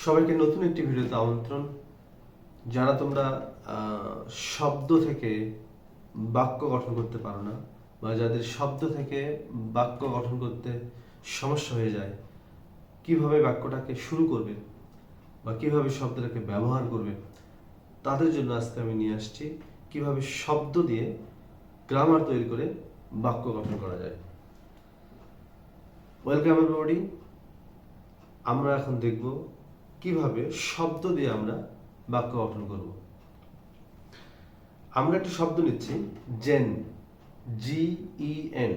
সবাইকে নতুন একটি ভিডিওতে আমন্ত্রণ। যারা তোমরা শব্দ থেকে বাক্য গঠন করতে পারো না বা যাদের শব্দ থেকে বাক্য গঠন করতে সমস্যা হয়ে যায়, কিভাবে বাক্যটাকে শুরু করবে বা কিভাবে শব্দটাকে ব্যবহার করবে, তাদের জন্য আজকে আমি নিয়ে আসছি কিভাবে শব্দ দিয়ে গ্রামার তৈরি করে বাক্য গঠন করা যায়। Welcome everybody. আমরা এখন দেখব কিভাবে শব্দ দিয়ে আমরা বাক্য গঠন করব। আমরা একটা শব্দ নিচ্ছি জেন, GEN।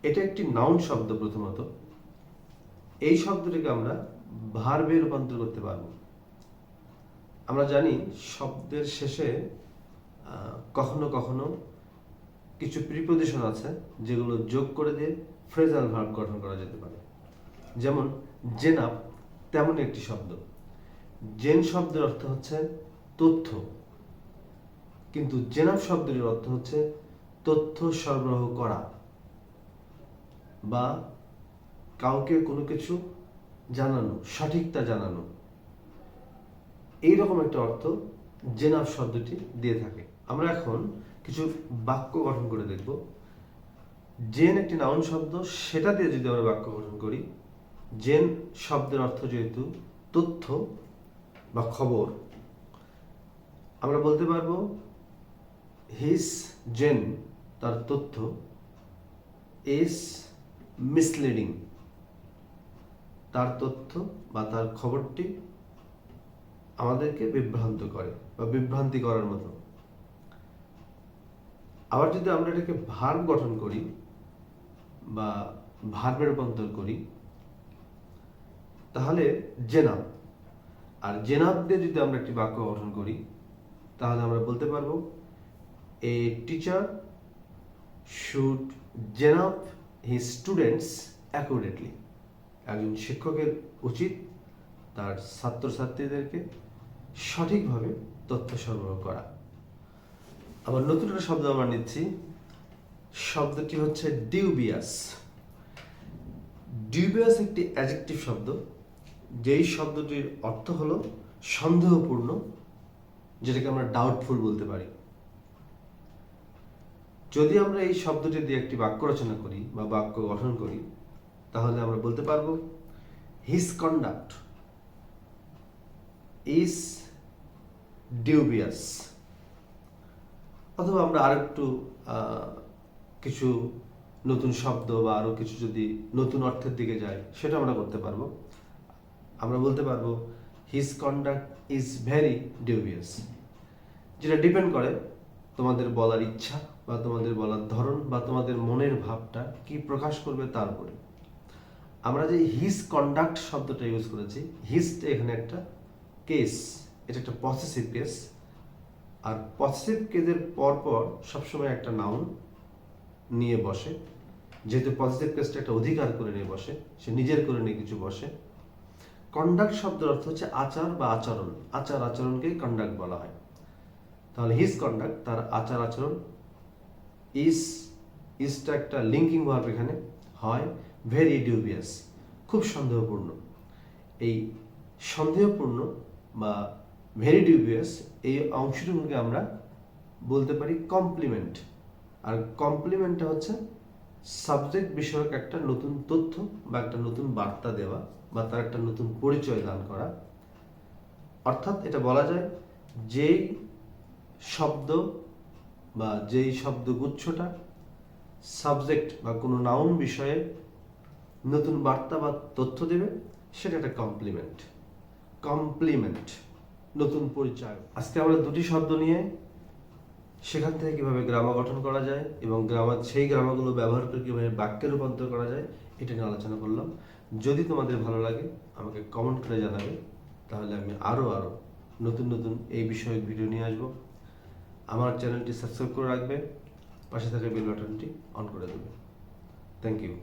এটা একটি নাউন শব্দ। প্রথমত এই শব্দটিকে আমরা ভার্বে রূপান্তর করতে পারব। আমরা জানি শব্দের শেষে কখনো কখনো কিছু প্রিপোজিশন আছে যেগুলো যোগ করে দিয়ে ফ্রেজাল ভার্ব গঠন করা যেতে পারে। যেমন জেনাপ তেমন একটি শব্দ। জেন শব্দের অর্থ হচ্ছে তথ্য, কিন্তু জেনাপ শব্দের অর্থ হচ্ছে তথ্য সরবরাহ করা বা কাউকে কোনো কিছু জানানো, সঠিকতা জানানো, এইরকম একটা অর্থ জেনাপ শব্দটি দিয়ে থাকে। আমরা এখন কিছু বাক্য গঠন করে দেখব। জেন একটি নাউন শব্দ, সেটা দিয়ে যদি আমরা বাক্য গঠন করি, জেন শব্দের অর্থ যেহেতু তথ্য বা খবর, আমরা বলতে পারবো হিজ জেন, তার তথ্য, ইজ মিসলিডিং, তার তথ্য বা তার খবরটি আমাদেরকে বিভ্রান্ত করে বা বিভ্রান্তি করার মতো। আবার যদি আমরা এটাকে ভার্ব গঠন করি বা ভার্বে রূপান্তর করি, তাহলে জেনাব, আর জেনাব দিয়ে যদি আমরা একটি বাক্য গঠন করি, তাহলে আমরা বলতে পারবো এ টিচার শুড জেনাব হিজ স্টুডেন্টস অ্যাকুরেটলি। একজন শিক্ষকের উচিত তার ছাত্রছাত্রীদেরকে সঠিকভাবে তথ্য সরবরাহ করা। আবার নতুন একটা শব্দ আমরা নিচ্ছি, শব্দটি হচ্ছে ডিউবিয়াস। ডিউবিয়াস একটি অ্যাডজেক্টিভ শব্দ, যেই শব্দটির অর্থ হলো সন্দেহপূর্ণ, যেটাকে আমরা ডাউটফুল বলতে পারি। যদি আমরা এই শব্দটি দিয়ে একটি বাক্য রচনা করি বা বাক্য গঠন করি, তাহলে আমরা বলতে পারবো হিজ কন্ডাক্ট ইজ ডিউবিয়াস। অথবা আমরা আরেকটু কিছু নতুন শব্দ বা আরো কিছু যদি নতুন অর্থের দিকে যাই, সেটা আমরা করতে পারবো। আমরা বলতে পারবো হিজ কন্ডাক্ট ইজ ভেরি ডিউবিয়াস, যেটা ডিপেন্ড করে তোমাদের বলার ইচ্ছা বা তোমাদের বলার ধরন বা তোমাদের মনের ভাবটা কি প্রকাশ করবে তার উপরে। আমরা যে হিজ কন্ডাক্ট শব্দটা ইউজ করেছি, হিজটা এখানে একটা কেস, এটা একটা পসেসিভ কেস। আর পসেসিভ কেসের পরপর সবসময় একটা নাউন নিয়ে বসে। যেহেতু পসেসিভ কেসটা একটা অধিকার করে নিয়ে বসে, সে নিজের করে নিয়ে কিছু বসে। কন্ডাক্ট শব্দের অর্থ হচ্ছে আচার বা আচরণ। আচার আচরণকেই কন্ডাক্ট বলা হয়। তাহলে হিজ কন্ডাক্ট, তার আচার আচরণ, ইজটা একটা লিঙ্কিং ভার্ব এখানে হয়, ভেরি ডিউবিয়াস, খুব সন্দেহপূর্ণ। এই সন্দেহপূর্ণ বা ভেরি ডিউবিয়াস এই অংশটুকুকে আমরা বলতে পারি কমপ্লিমেন্ট। আর কমপ্লিমেন্টটা হচ্ছে সাবজেক্ট বিষয়ক একটা নতুন তথ্য বা একটা নতুন বার্তা দেওয়া বা তার একটা নতুন পরিচয় দান করা। অর্থাৎ এটা বলা যায় যেই শব্দ বা যেই শব্দগুচ্ছটা সাবজেক্ট বা কোনো নাউন বিষয়ে নতুন বার্তা বা তথ্য দেবে, সেটা একটা কমপ্লিমেন্ট। কমপ্লিমেন্ট, নতুন পরিচয়। আজকে আমরা দুটি শব্দ নিয়ে সেখান থেকে কিভাবে গ্রামার গঠন করা যায় এবং সেই গ্রামারগুলো ব্যবহার করে কিভাবে বাক্যে রূপান্তর করা যায়, এটা নিয়ে আলোচনা করলাম। যদি তোমাদের ভালো লাগে আমাকে কমেন্ট করে জানাবে, তাহলে আমি আরও নতুন নতুন এই বিষয়ক ভিডিও নিয়ে আসবো। আমার চ্যানেলটি সাবস্ক্রাইব করে রাখবে, পাশে থাকা বেল বাটনটি অন করে দেবে। Thank you.